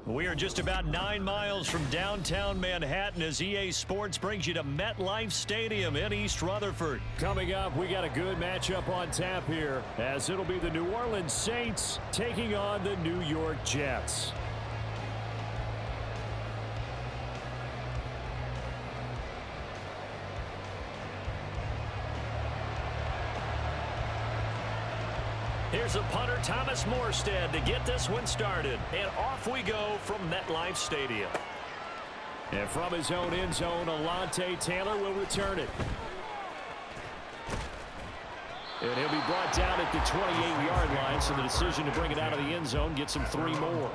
We are just about 9 miles from downtown Manhattan as EA Sports brings you to MetLife Stadium in East Rutherford. Coming up, we got a good matchup on tap here, as it'll be the New Orleans Saints taking on the New York Jets. Here's a punter, Thomas Morstead, to get this one started. And off we go from MetLife Stadium. And from his own end zone, Alontae Taylor will return it. And he'll be brought down at the 28-yard line, so the decision to bring it out of the end zone gets him 3 more.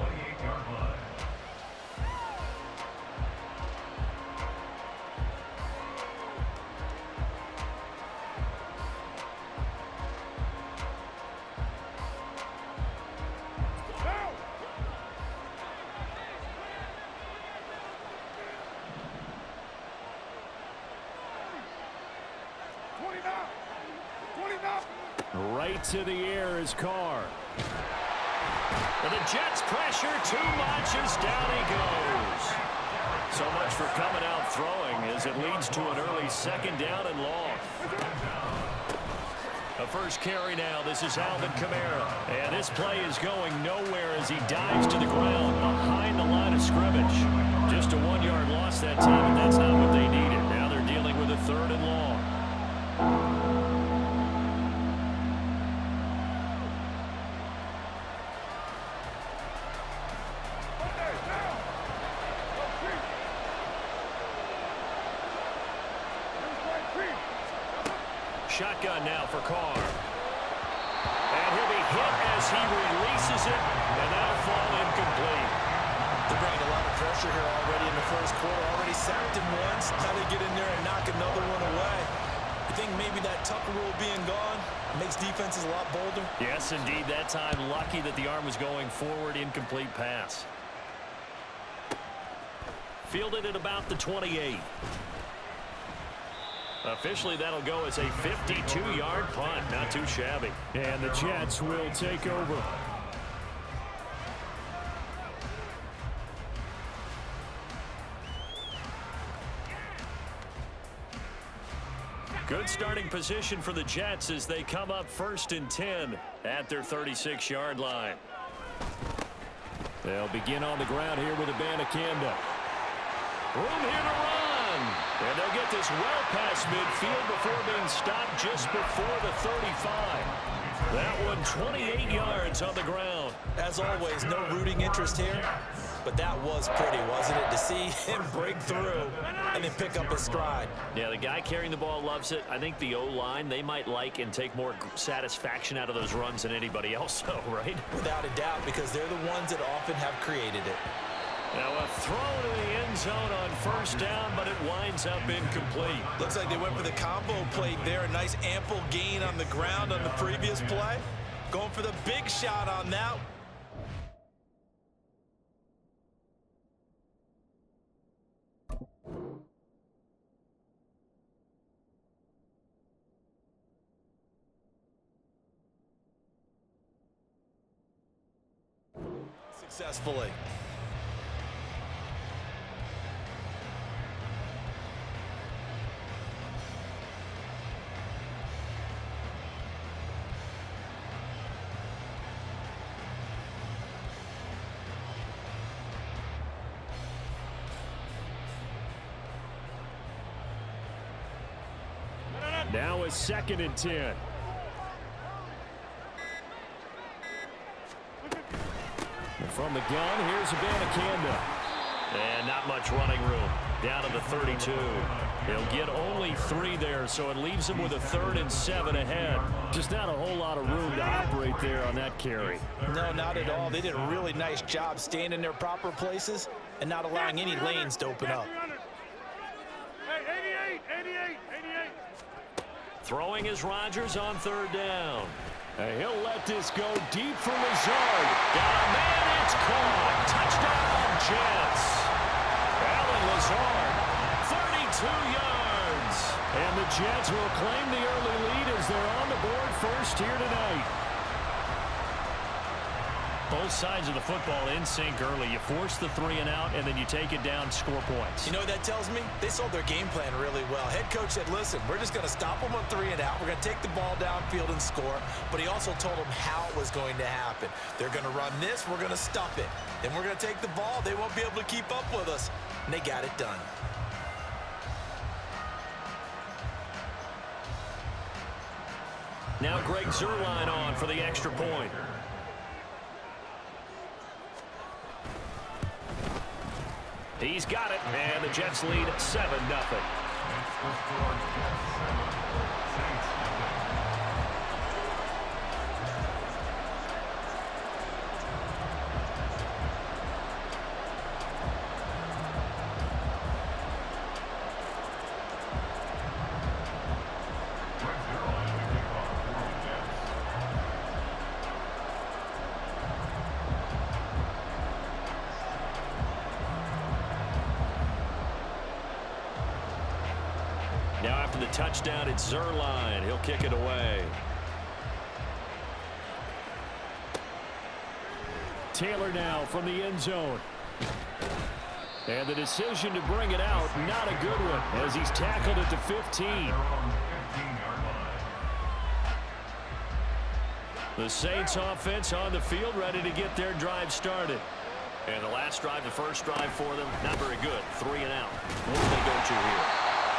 Right to the air is Carr. And the Jets pressure too much as down he goes. So much for coming out throwing as it leads to an early 2nd down and long. A first carry now. This is Alvin Kamara. And this play is going nowhere as he dives to the ground behind the line of scrimmage. Just a 1-yard loss that time, and that's not what they needed. Now they're dealing with a 3rd and long. Shotgun now for Carr. And he'll be hit as he releases it, and that'll fall incomplete. They're bringing a lot of pressure here already in the first quarter. Already sacked him once. Now they get in there and knock another one away. You think maybe that Tucker rule being gone makes defenses a lot bolder? Yes, indeed. That time, lucky that the arm was going forward. Incomplete pass. Fielded at about the 28. Officially, that'll go as a 52-yard punt. Not too shabby. And the Jets will take over. Good starting position for the Jets as they come up 1st and 10 at their 36-yard line. They'll begin on the ground here with Abanikanda. Room here to run. And they'll get this well past midfield before being stopped just before the 35. That one 28 yards on the ground. As always, no rooting interest here. But that was pretty, wasn't it? To see him break through and then pick up his stride. Yeah, the guy carrying the ball loves it. I think the O-line, they might like and take more satisfaction out of those runs than anybody else, though, right? Without a doubt, because they're the ones that often have created it. Now a throw to the end zone on 1st down, but it winds up incomplete. Looks like they went for the combo play there. A nice ample gain on the ground on the previous play. Going for the big shot on that. Successfully. Now it's 2nd and 10. And from the gun, here's Abanikanda. And not much running room. Down to the 32. They'll get only 3 there, so it leaves them with a 3rd and 7 ahead. Just not a whole lot of room to operate there on that carry. No, not at all. They did a really nice job staying in their proper places and not allowing any lanes to open up. Throwing is Rodgers on 3rd down. And he'll let this go deep for Lazard. Got a man, it's caught. Touchdown, Jets. Alan Lazard, 32 yards. And the Jets will claim the early lead as they're on the board first here tonight. Both sides of the football in sync early. You force the 3 and out, and then you take it down, score points. You know what that tells me? They sold their game plan really well. Head coach said, listen, we're just going to stop them on 3 and out. We're going to take the ball downfield and score. But he also told them how it was going to happen. They're going to run this. We're going to stop it. Then we're going to take the ball. They won't be able to keep up with us. And they got it done. Now Greg Zuerlein on for the extra point. He's got it, and the Jets lead 7-0. Now after the touchdown, it's Zuerlein. He'll kick it away. Taylor now from the end zone. And the decision to bring it out, not a good one, as he's tackled at the 15. The Saints offense on the field, ready to get their drive started. And the last drive, the first drive for them, not very good. 3 and out. What do they go to here?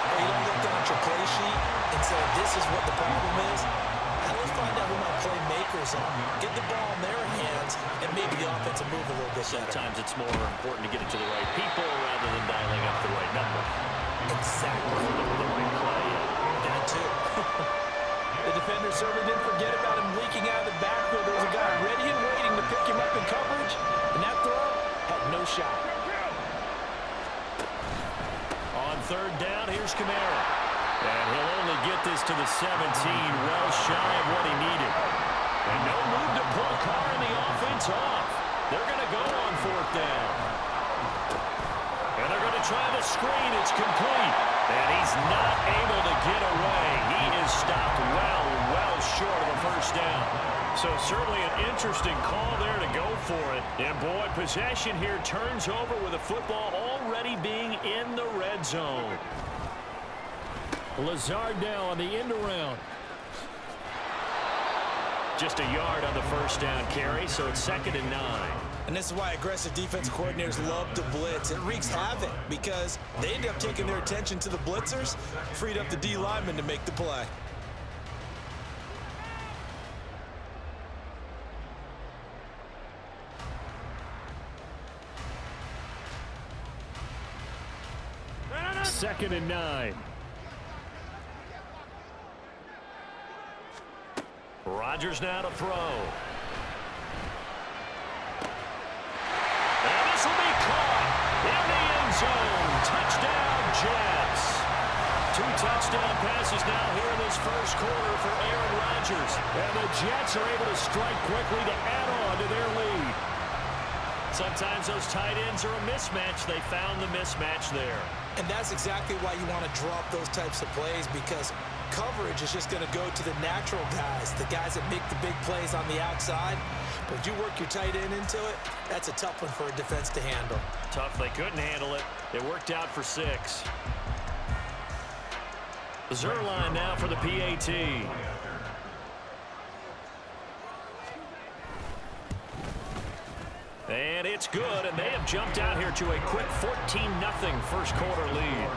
You don't look down at your play sheet and say, this is what the problem is. Now let's find out who my playmakers are. Get the ball in their hands, and maybe the offense will move a little bit better. Sometimes it's more important to get it to the right people rather than dialing up the right number. Exactly. The right play. That too. The defender certainly didn't forget about him leaking out of the backfield. There was a guy ready and waiting to pick him up in coverage, and that throw had no shot. On third down, here's Kamara. And he'll only get this to the 17, well shy of what he needed. And no move to pull Carr and the offense off. They're going to go on fourth down. And they're going to try the screen. It's complete. And he's not able to get away. He is stopped well short of a first down. So certainly an interesting call there to go for it. And boy, possession here turns over with the football already being in the red zone. Lazard now on the end around. Just a yard on the first down carry, so it's 2nd and 9. And this is why aggressive defensive coordinators love to blitz. It wreaks havoc because they end up taking their attention to the blitzers, freed up the D lineman to make the play. Second and 9. Rodgers now to throw. And this will be caught in the end zone. Touchdown, Jets. 2 touchdown passes now here in this first quarter for Aaron Rodgers. And the Jets are able to strike quickly to add on to their lead. Sometimes those tight ends are a mismatch. They found the mismatch there. And that's exactly why you want to drop those types of plays, because coverage is just going to go to the natural guys, the guys that make the big plays on the outside. But if you work your tight end into it, that's a tough one for a defense to handle. Tough. They couldn't handle it. It worked out for 6. Zuerlein now for the PAT. And it's good, and they have jumped out here to a quick 14-0 first quarter lead.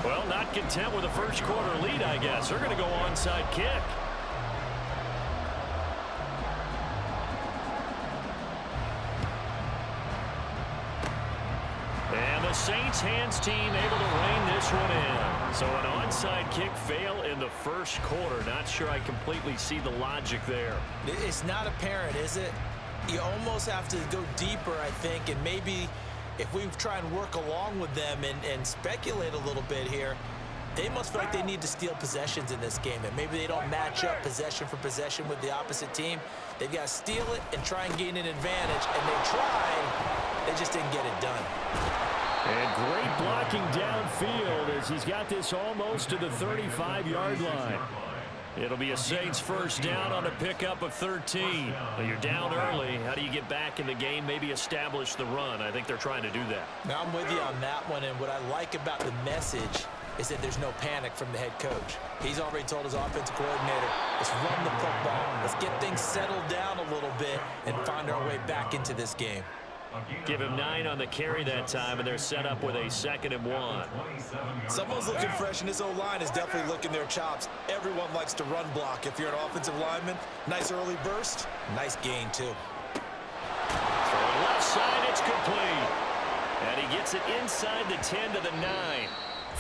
Well, not content with a first quarter lead, I guess. They're going to go onside kick. And the Saints hands team able to rein this one in. So an onside kick fail in the first quarter. Not sure I completely see the logic there. It's not apparent, is it? You almost have to go deeper, I think, and maybe if we try and work along with them and speculate a little bit here, They must feel like they need to steal possessions in this game, and maybe they don't match up possession for possession with the opposite team. They've got to steal it and try and gain an advantage, and they tried. They just didn't get it done. And great blocking downfield as he's got this almost to the 35-yard line. It'll be a Saints first down on a pickup of 13. Well, you're down early. How do you get back in the game, maybe establish the run? I think they're trying to do that. Now, I'm with you on that one, and what I like about the message is that there's no panic from the head coach. He's already told his offensive coordinator, let's run the football. Let's get things settled down a little bit and find our way back into this game. Give him 9 on the carry that time, and they're set up with a 2nd and 1. Someone's looking fresh, and this O-line is definitely licking their chops. Everyone likes to run block. If you're an offensive lineman, nice early burst, nice gain, too. Throwing left side, it's complete. And he gets it inside the 10 to the 9.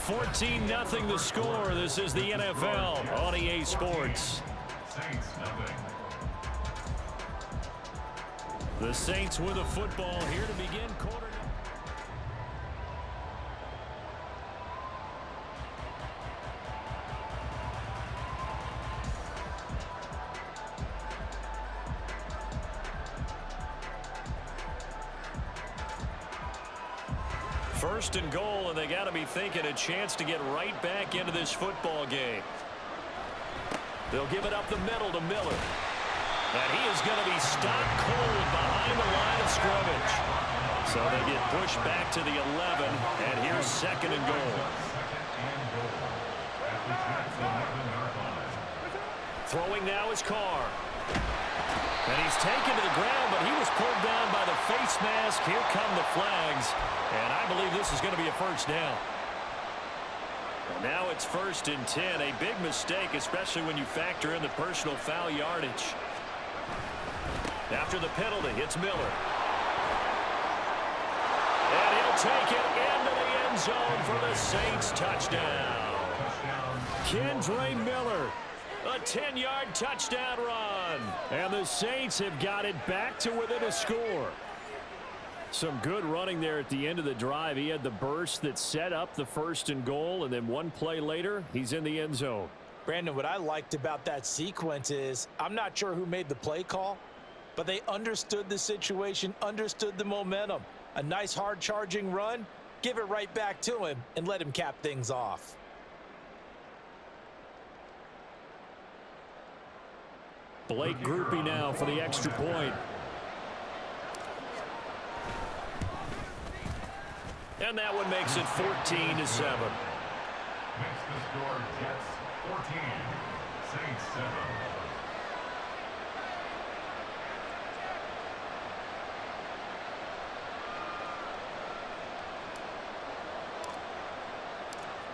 14-0 the score. This is the NFL on EA Sports. The Saints with a football here to begin quarter. First and goal, and they got to be thinking a chance to get right back into this football game. They'll give it up the middle to Miller. And he is going to be stopped cold behind the line of scrimmage. So they get pushed back to the 11, and here's 2nd and goal. Throwing now is Carr. And he's taken to the ground, but he was pulled down by the face mask. Here come the flags, and I believe this is going to be a first down. And now it's 1st and 10, a big mistake, especially when you factor in the personal foul yardage. After the penalty, it's Miller. And he'll take it into the end zone for the Saints touchdown. Kendre Miller, a 10-yard touchdown run. And the Saints have got it back to within a score. Some good running there at the end of the drive. He had the burst that set up the 1st and goal, and then one play later, he's in the end zone. Brandon, what I liked about that sequence is I'm not sure who made the play call, but they understood the situation, understood the momentum. A nice hard-charging run, give it right back to him, and let him cap things off. Blake Groupie now for the extra point. And that one makes it 14-7. Makes the score Jets 14, Saints 7.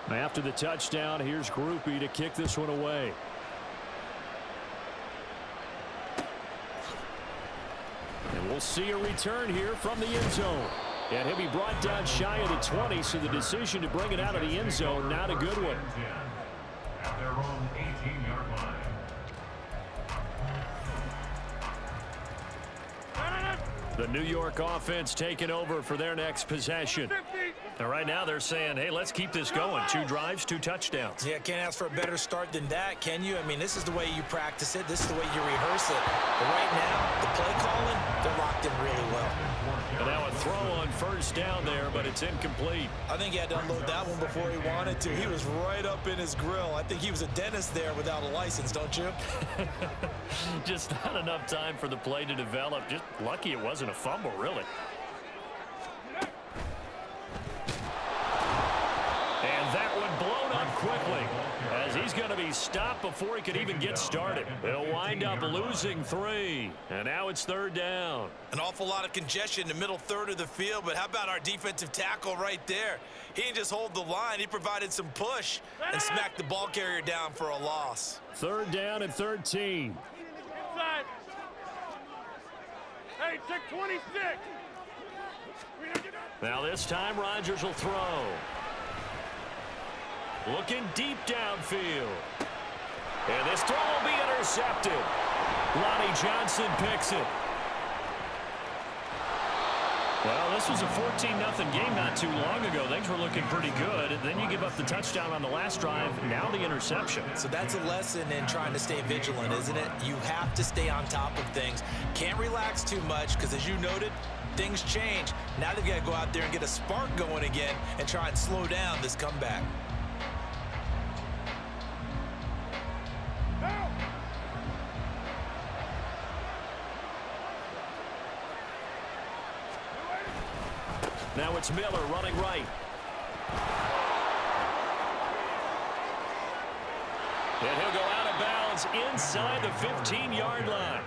After the touchdown, here's Groupie to kick this one away. And we'll see a return here from the end zone. And he'll be brought down shy of the 20, so the decision to bring it out of the end zone, not a good one. At their own 18-yard line. The New York offense taking over for their next possession. And right now they're saying, hey, let's keep this going. 2 drives, 2 touchdowns. Yeah, can't ask for a better start than that, can you? I mean, this is the way you practice it. This is the way you rehearse it. But right now, the play calling, they're locked in really well. And now a throw on 1st down there, but it's incomplete. I think he had to unload that one before he wanted to. He was right up in his grill. I think he was a dentist there without a license, don't you? Just not enough time for the play to develop. Just lucky it wasn't a fumble, really. And that one blown up quickly as he's going to be stopped before he could even get started. They'll wind up losing 3. And now it's 3rd down. An awful lot of congestion in the middle third of the field, but how about our defensive tackle right there? He didn't just hold the line. He provided some push and smacked the ball carrier down for a loss. 3rd down and 13. Inside. Hey, check 26. Now this time Rodgers will throw. Looking deep downfield. And this throw will be intercepted. Lonnie Johnson picks it. Well, this was a 14-0 game not too long ago. Things were looking pretty good. And then you give up the touchdown on the last drive. Now the interception. So that's a lesson in trying to stay vigilant, isn't it? You have to stay on top of things. Can't relax too much because, as you noted, things change. Now they've got to go out there and get a spark going again and try and slow down this comeback. Now it's Miller running right. And he'll go out of bounds inside the 15-yard line.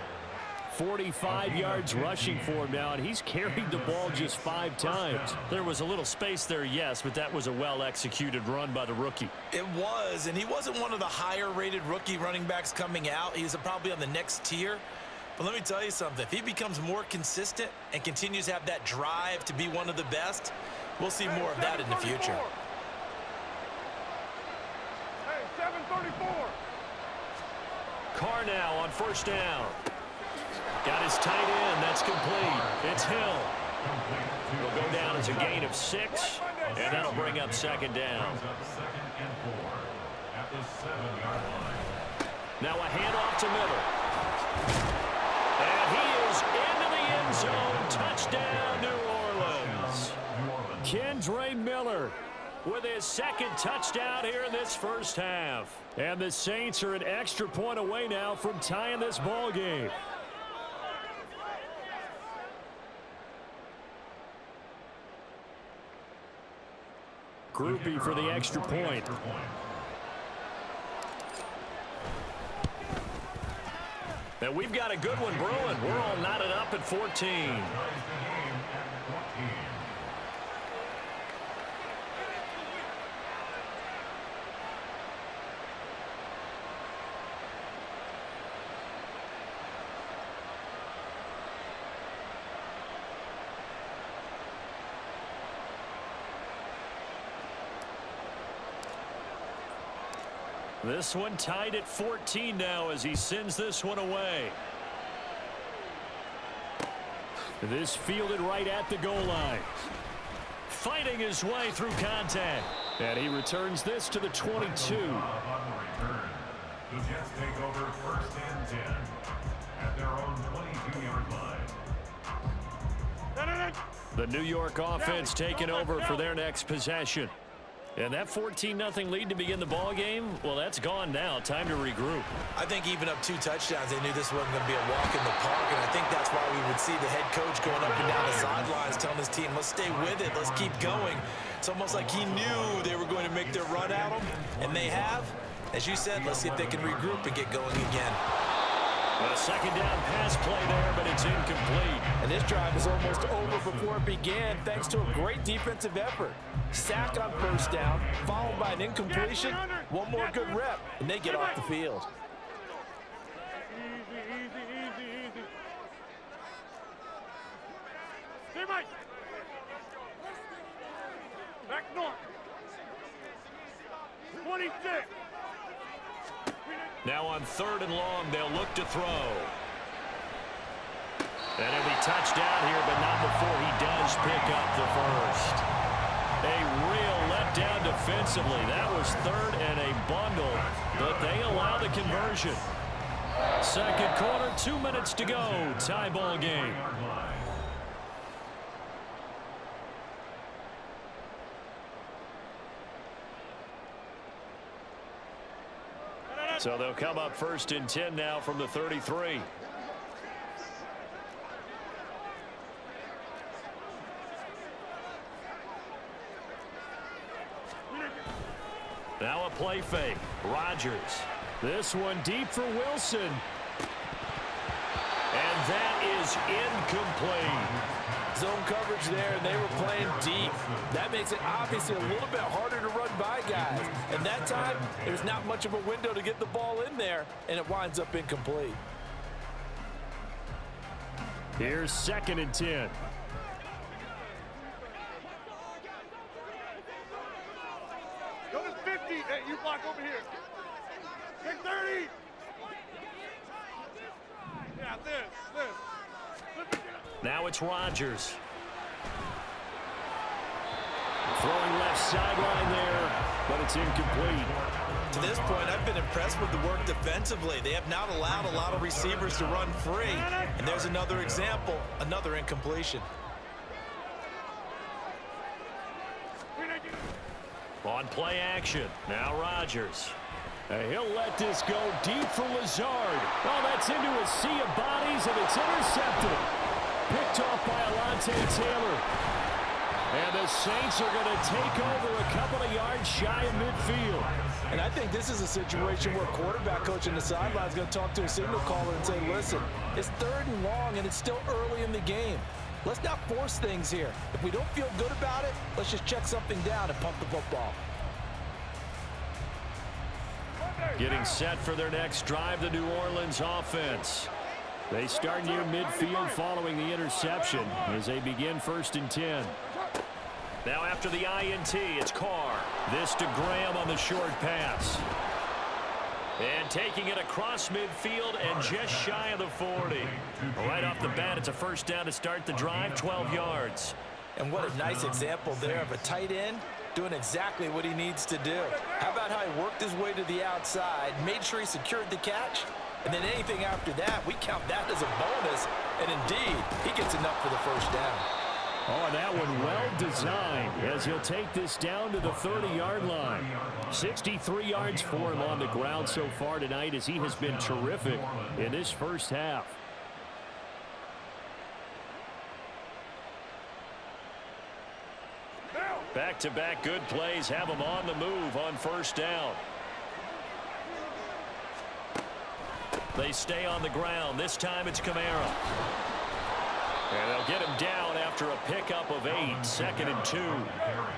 45 yards rushing for him now, and he's carried the ball just 5 times. There was a little space there, yes, but that was a well-executed run by the rookie. It was, and he wasn't one of the higher-rated rookie running backs coming out. He's probably on the next tier. But let me tell you something. If he becomes more consistent and continues to have that drive to be one of the best, we'll see more of that in the future. Hey, 734. Carr now on first down. Got his tight end. That's complete. It's Hill. He'll go down as a gain of 6, and that'll bring up second down. Now a handoff to Miller. And he is into the end zone. Touchdown, New Orleans. Kendre Miller with his second touchdown here in this first half. And the Saints are an extra point away now from tying this ball game. Groupie for the extra point. And we've got a good one brewing. We're all knotted up at 14. This one tied at 14 now as he sends this one away. This fielded right at the goal line. Fighting his way through contact. And he returns this to the 22. The Jets take over first and 10 at their own 22-yard line. The New York offense taking over for their next possession. And that 14-0 lead to begin the ball game, well, that's gone now. Time to regroup. I think even up 2 touchdowns, they knew this wasn't going to be a walk in the park, and I think that's why we would see the head coach going up and down the sidelines telling his team, let's stay with it, let's keep going. It's almost like he knew they were going to make their run at him, and they have. As you said, let's see if they can regroup and get going again. A second down pass play there, but it's incomplete. And this drive is almost over before it began thanks to a great defensive effort. Sack on first down, followed by an incompletion, one more good rep, and they get off the field. Easy. Stay right. Back north. 26. Now on 3rd and long, they'll look to throw. And he'll be touched down here, but not before he does pick up the first. A real letdown defensively. That was 3rd and a bundle, but they allow the conversion. Second quarter, 2 minutes to go. Tie ball game. So they'll come up 1st and 10 now from the 33. Now a play fake. Rodgers. This one deep for Wilson. And that is incomplete. Zone coverage there, and they were playing deep. That makes it obviously a little bit harder to run by guys. And that time, there's not much of a window to get the ball in there, and it winds up incomplete. Here's 2nd and 10. Go to 50. Hey, you block over here. Take 30. Yeah, this. Now it's Rodgers. Throwing left sideline there, but it's incomplete. To this point, I've been impressed with the work defensively. They have not allowed a lot of receivers to run free. And there's another example, another incompletion. On play action, now Rodgers. He'll let this go deep for Lazard. Oh, that's into a sea of bodies, and it's intercepted. Picked off by Alontae Taylor. And the Saints are going to take over a couple of yards shy of midfield. And I think this is a situation where quarterback coach in the sideline is going to talk to a signal caller and say, listen, it's 3rd and long, and it's still early in the game. Let's not force things here. If we don't feel good about it, let's just check something down and pump the football. Getting set for their next drive, the New Orleans offense. They start near midfield following the interception as they begin 1st and 10. Now after the INT, it's Carr. This to Graham on the short pass. And taking it across midfield and just shy of the 40. Right off the bat, it's a 1st down to start the drive, 12 yards. And what a nice example there of a tight end doing exactly what he needs to do. How about how he worked his way to the outside, made sure he secured the catch, and then anything after that, we count that as a bonus. And indeed, he gets enough for the 1st down. Oh, and that one well designed as he'll take this down to the 30-yard line. 63 yards for him on the ground so far tonight as he has been terrific in this 1st half. Back-to-back good plays have him on the move on 1st down. They stay on the ground. This time it's Kamara. And they'll get him down after a pickup of 8, 2nd and 2.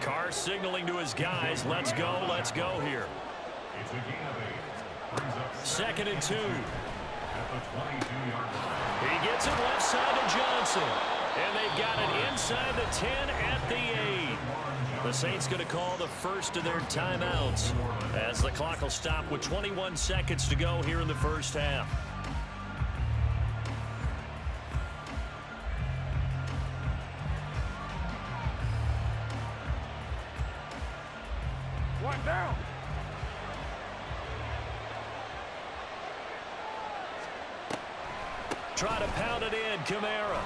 Carr signaling to his guys, let's go here. 2nd and 2. He gets it left side to Johnson. And they've got it inside the 10 at the 8. The Saints going to call the 1st of their timeouts as the clock will stop with 21 seconds to go here in the 1st half. One down. Try to pound it in, Kamara.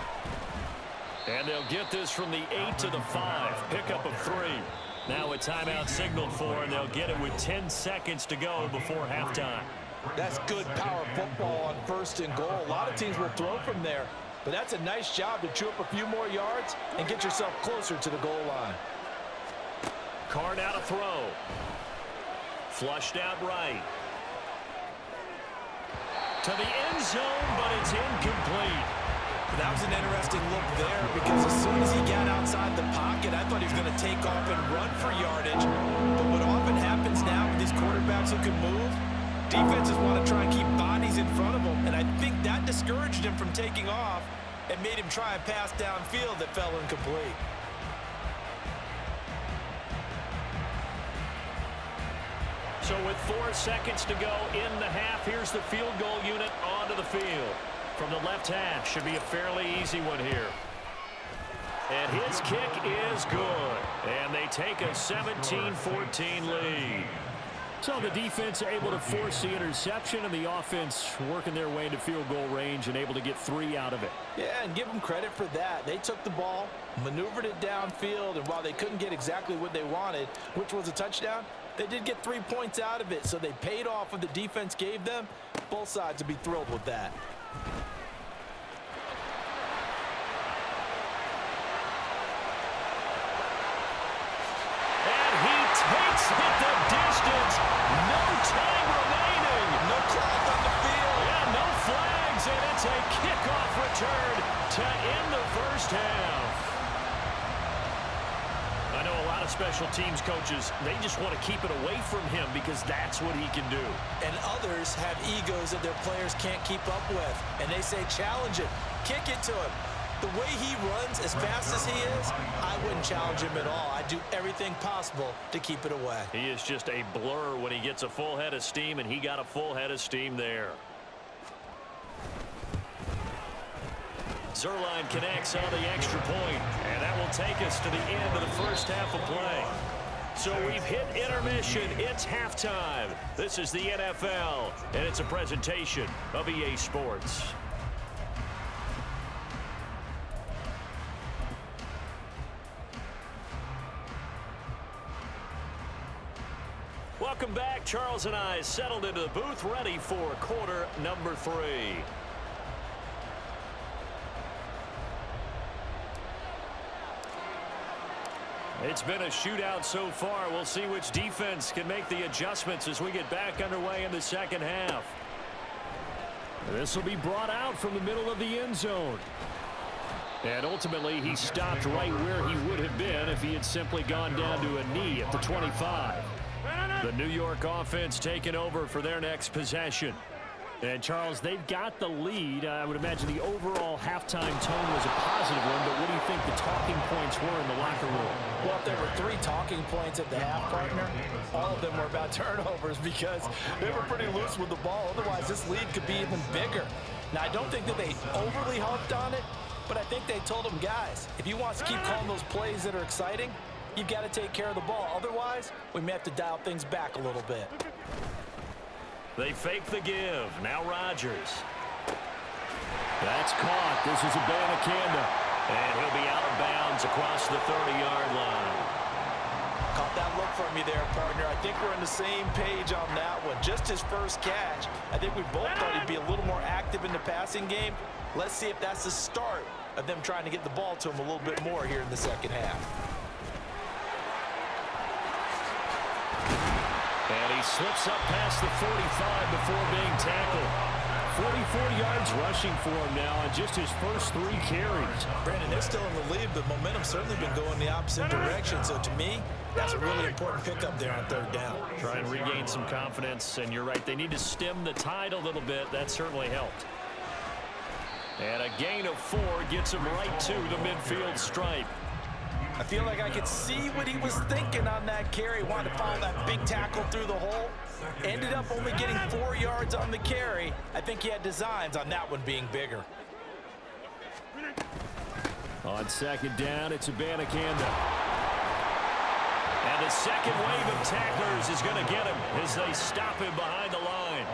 And they'll get this from the 8 to the 5. Pickup of 3. Now a timeout signaled for, and they'll get it with 10 seconds to go before halftime. That's good power football on 1st and goal. A lot of teams will throw from there, but that's a nice job to chew up a few more yards and get yourself closer to the goal line. Carr now to throw. Flushed out right. To the end zone, but it's incomplete. That was an interesting look there because as soon as he got outside the pocket, I thought he was going to take off and run for yardage. But what often happens now with these quarterbacks who can move, defenses want to try and keep bodies in front of them. And I think that discouraged him from taking off and made him try a pass downfield that fell incomplete. So with 4 seconds to go in the half, here's the field goal unit onto the field. From the left hash, should be a fairly easy one here. And his kick is good. And they take a 17-14 lead. So the defense able to force the interception, and the offense working their way into field goal range and able to get 3 out of it. Yeah, and give them credit for that. They took the ball, maneuvered it downfield, and while they couldn't get exactly what they wanted, which was a touchdown, they did get 3 points out of it, so they paid off what the defense gave them. Both sides would be thrilled with that. And he takes it the distance. No time remaining. No clock on the field. Yeah, no flags, and it's a kickoff return to end the 1st half. I know a lot of special teams coaches, they just want to keep it away from him because that's what he can do. And others have egos that their players can't keep up with. And they say, challenge it. Kick it to him. The way he runs as fast as he is, I wouldn't challenge him at all. I'd do everything possible to keep it away. He is just a blur when he gets a full head of steam, and he got a full head of steam there. Zerline connects on the extra point, and that will that'll take us to the end of the first half of play. So we've hit intermission. It's halftime. This is the NFL, and it's a presentation of EA Sports. Welcome back. Charles and I settled into the booth, ready for quarter number 3. It's been a shootout so far. We'll see which defense can make the adjustments as we get back underway in the second half. This will be brought out from the middle of the end zone. And ultimately, he stopped right where he would have been if he had simply gone down to a knee at the 25. The New York offense taking over for their next possession. And, Charles, they've got the lead. I would imagine the overall halftime tone was a positive one, but what do you think the talking points were in the locker room? Well, if there were 3 talking points at the half, partner, all of them were about turnovers because they were pretty loose with the ball. Otherwise, this lead could be even bigger. Now, I don't think that they overly harped on it, but I think they told them, guys, if you want to keep calling those plays that are exciting, you've got to take care of the ball. Otherwise, we may have to dial things back a little bit. They fake the give. Now Rodgers. That's caught. This is a Abanikanda. And he'll be out of bounds across the 30-yard line. Caught that look from you there, partner. I think we're on the same page on that one. Just his first catch. I think we both thought he'd be a little more active in the passing game. Let's see if that's the start of them trying to get the ball to him a little bit more here in the second half. And he slips up past the 45 before being tackled. 44 yards rushing for him now on just his first 3 carries. Brandon, they're still in the lead, but momentum's certainly been going the opposite direction. So to me, that's a really important pickup there on 3rd down. Try and regain some confidence, and you're right, they need to stem the tide a little bit. That certainly helped. And a gain of 4 gets him right to the midfield stripe. I feel like I could see what he was thinking on that carry. Wanted to follow that big tackle through the hole. Ended up only getting 4 yards on the carry. I think he had designs on that one being bigger. On 2nd down, it's Abanikanda. And the second wave of tacklers is going to get him as they stop him behind the line.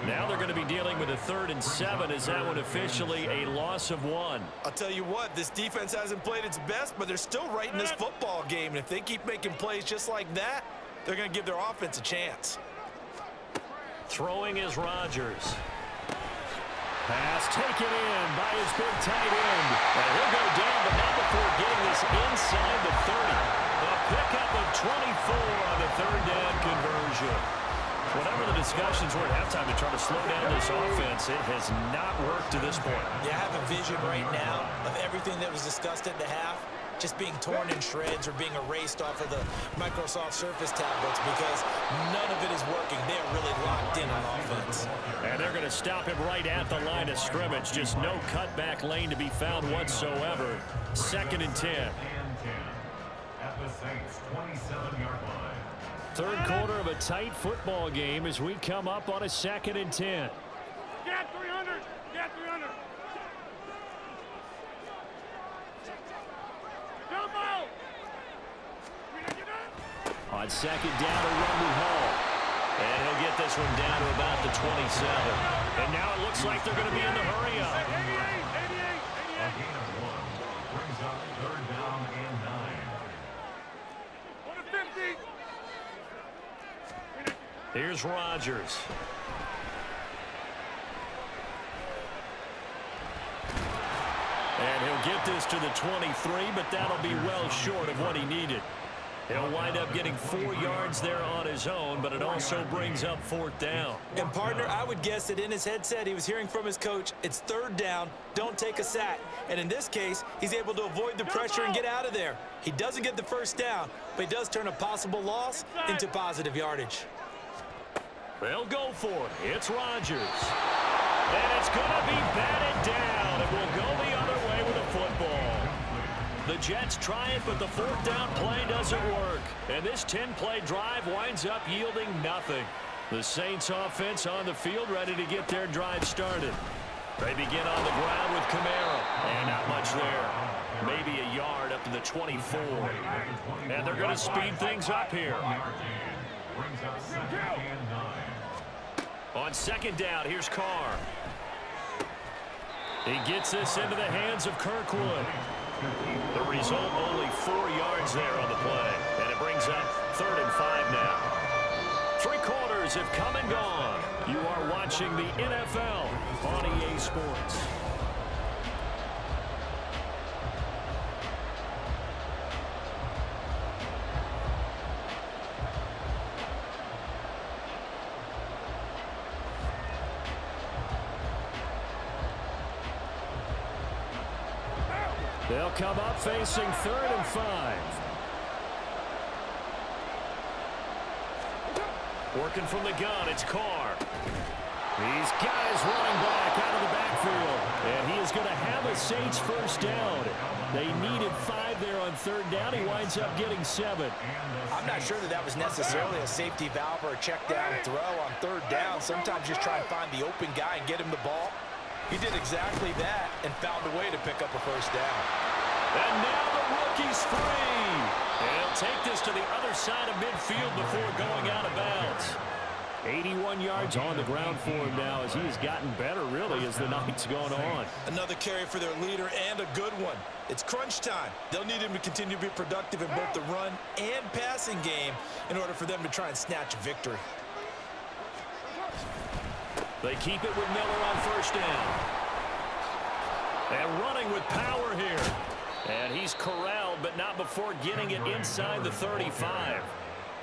Now they're going to be dealing with a 3rd and 7. Is that one officially a loss of 1? I'll tell you what, this defense hasn't played its best, but they're still right in this football game. And if they keep making plays just like that, they're going to give their offense a chance. Throwing is Rodgers. Pass taken in by his big tight end. And he'll go down, but not before getting this inside the 30. A pickup of 24 on the 3rd down conversion. Whatever the discussions were at halftime to try to slow down this offense, it has not worked to this point. Yeah, I have a vision right now of everything that was discussed at the half just being torn in shreds or being erased off of the Microsoft Surface tablets because none of it is working. They are really locked in on offense. And they're going to stop him right at the line of scrimmage. Just no cutback lane to be found whatsoever. 2nd and 10. At the Saints' 27-yard line. 3rd quarter of a tight football game as we come up on a 2nd and 10. Get 300. Get 300. Jumbo. On 2nd down, a run to Hall. And he'll get this one down to about the 27. And now it looks like they're going to be in the hurry up. 88. A gain of 1 brings up 3rd down and 9. 150. Here's Rodgers. And he'll get this to the 23, but that'll be well short of what he needed. He'll wind up getting 4 yards there on his own, but it also brings up 4th down. And, partner, I would guess that in his headset he was hearing from his coach, it's 3rd down, don't take a sack. And in this case, he's able to avoid the pressure and get out of there. He doesn't get the 1st down, but he does turn a possible loss into positive yardage. They'll go for it. It's Rodgers. And it's going to be batted down. It will go the other way with a football. The Jets try it, but the 4th down play doesn't work. And this 10-play drive winds up yielding nothing. The Saints offense on the field ready to get their drive started. They begin on the ground with Kamara. And not much there. maybe a yard up to the 24. And they're going to speed things up here. Brings up 2nd and 9. On 2nd down, here's Carr. He gets this into the hands of Kirkwood. The result, only 4 yards there on the play. And it brings up 3rd and 5 now. 3 quarters have come and gone. You are watching the NFL on EA Sports. They'll come up facing 3rd and 5. Working from the gun, it's Carr. These guys running back out of the backfield. And he is going to have a Saints first down. They needed 5 there on 3rd down. He winds up getting 7. I'm not sure that was necessarily a safety valve or a check down throw on 3rd down. Sometimes just try and find the open guy and get him the ball. He did exactly that and found a way to pick up a first down. And now the rookie's free. And he'll take this to the other side of midfield before going out of bounds. 81 yards on the ground for him now as he has gotten better, really, as the night's gone on. Another carry for their leader and a good one. It's crunch time. They'll need him to continue to be productive in both the run and passing game in order for them to try and snatch a victory. They keep it with Miller on 1st down. And running with power here. And he's corralled, but not before getting it inside the 35.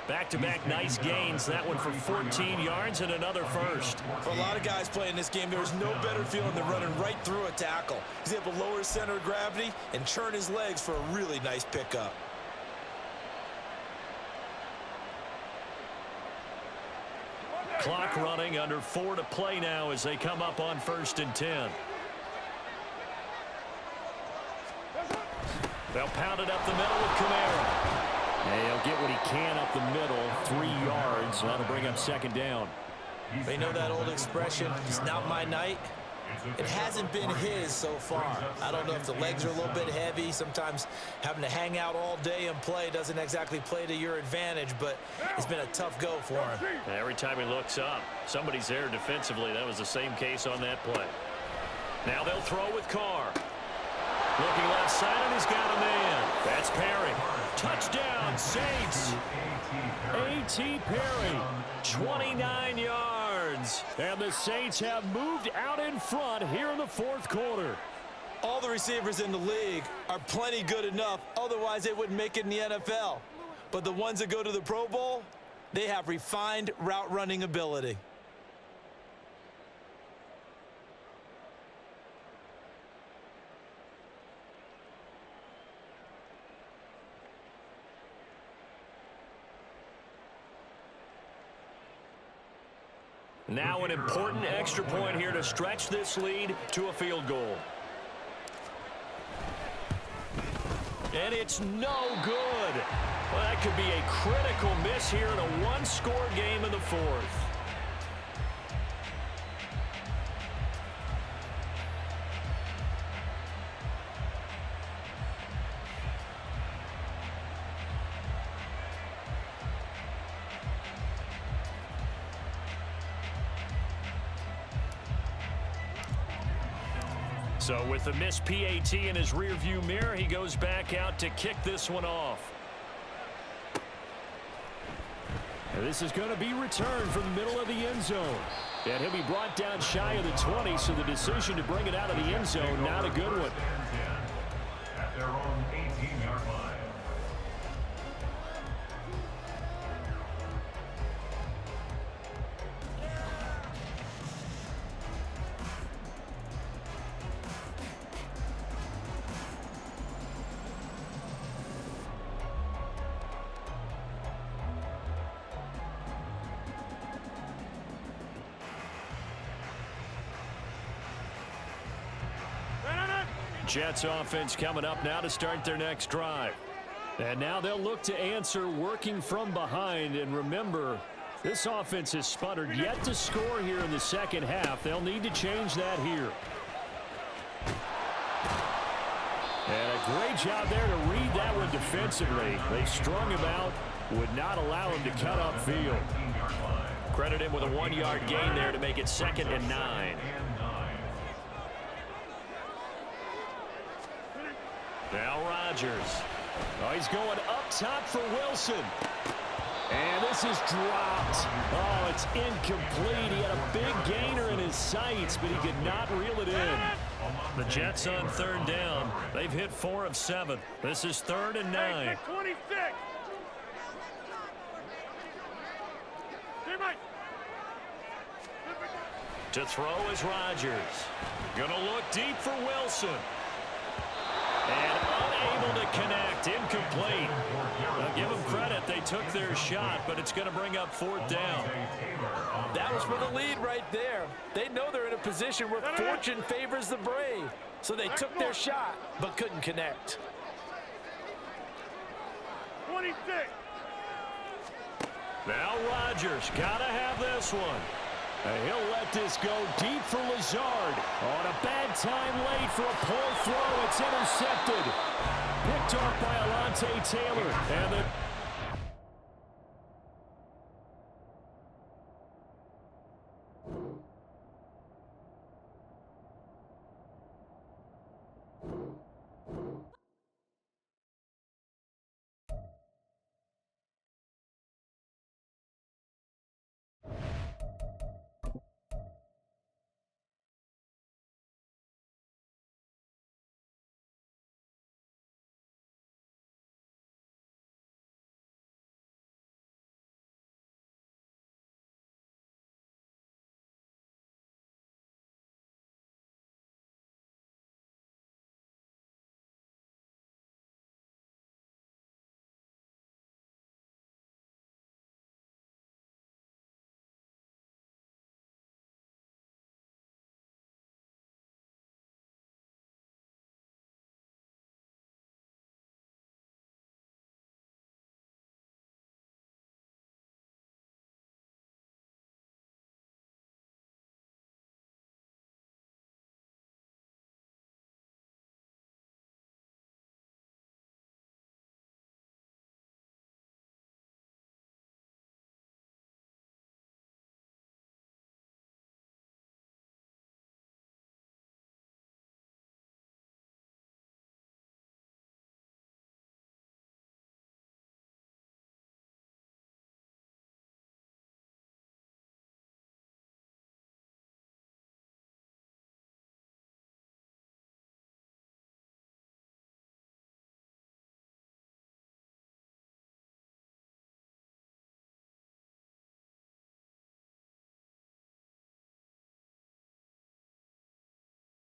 Back-to-back nice gains. That one for 14 yards and another first. For a lot of guys playing this game, there's no better feeling than running right through a tackle. He's able to lower his center of gravity and churn his legs for a really nice pickup. Clock running, under 4 to play now as they come up on 1st and 10. They'll pound it up the middle with Kamara. And he'll get what he can up the middle, 3 yards. That'll bring up 2nd down. They know that old expression, it's not my night. It hasn't been his so far. I don't know if the legs are a little bit heavy. Sometimes having to hang out all day and play doesn't exactly play to your advantage, but it's been a tough go for him. And every time he looks up, somebody's there defensively. That was the same case on that play. Now they'll throw with Carr. Looking left side, and he's got a man. That's Perry. Touchdown, Saints. A.T. Perry, 29 yards. And the Saints have moved out in front here in the 4th quarter. All the receivers in the league are plenty good enough. Otherwise, they wouldn't make it in the NFL. But the ones that go to the Pro Bowl, they have refined route running ability. Now an important extra point here to stretch this lead to a field goal. And it's no good. Well, that could be a critical miss here in a one-score game in the 4th. So with the missed PAT in his rearview mirror, he goes back out to kick this one off. And this is going to be returned from the middle of the end zone. And he'll be brought down shy of the 20, so the decision to bring it out of the end zone, not a good one. At their own 18-yard line. Jets offense coming up now to start their next drive. And now they'll look to answer working from behind. And remember, this offense has sputtered yet to score here in the 2nd half. They'll need to change that here. And a great job there to read that one defensively. They strung him out, would not allow him to cut upfield. Credit him with a 1-yard gain there to make it 2nd and 9. Now Rodgers. Oh, he's going up top for Wilson. And this is dropped. Oh, it's incomplete. He had a big gainer in his sights, but he could not reel it in. The Jets on 3rd down. They've hit 4 of 7. This is 3rd and 9. Hey, 26. To throw is Rodgers. Gonna look deep for Wilson. And unable to connect. Incomplete. Now give them credit. They took their shot, but it's going to bring up 4th down. That was for the lead right there. They know they're in a position where fortune favors the brave. So they took their shot, but couldn't connect. 26. Now Rodgers. Gotta have this one. And he'll let this go deep for Lazard. On a bad time late for a poor throw. It's intercepted. Picked off by Alontae Taylor. And the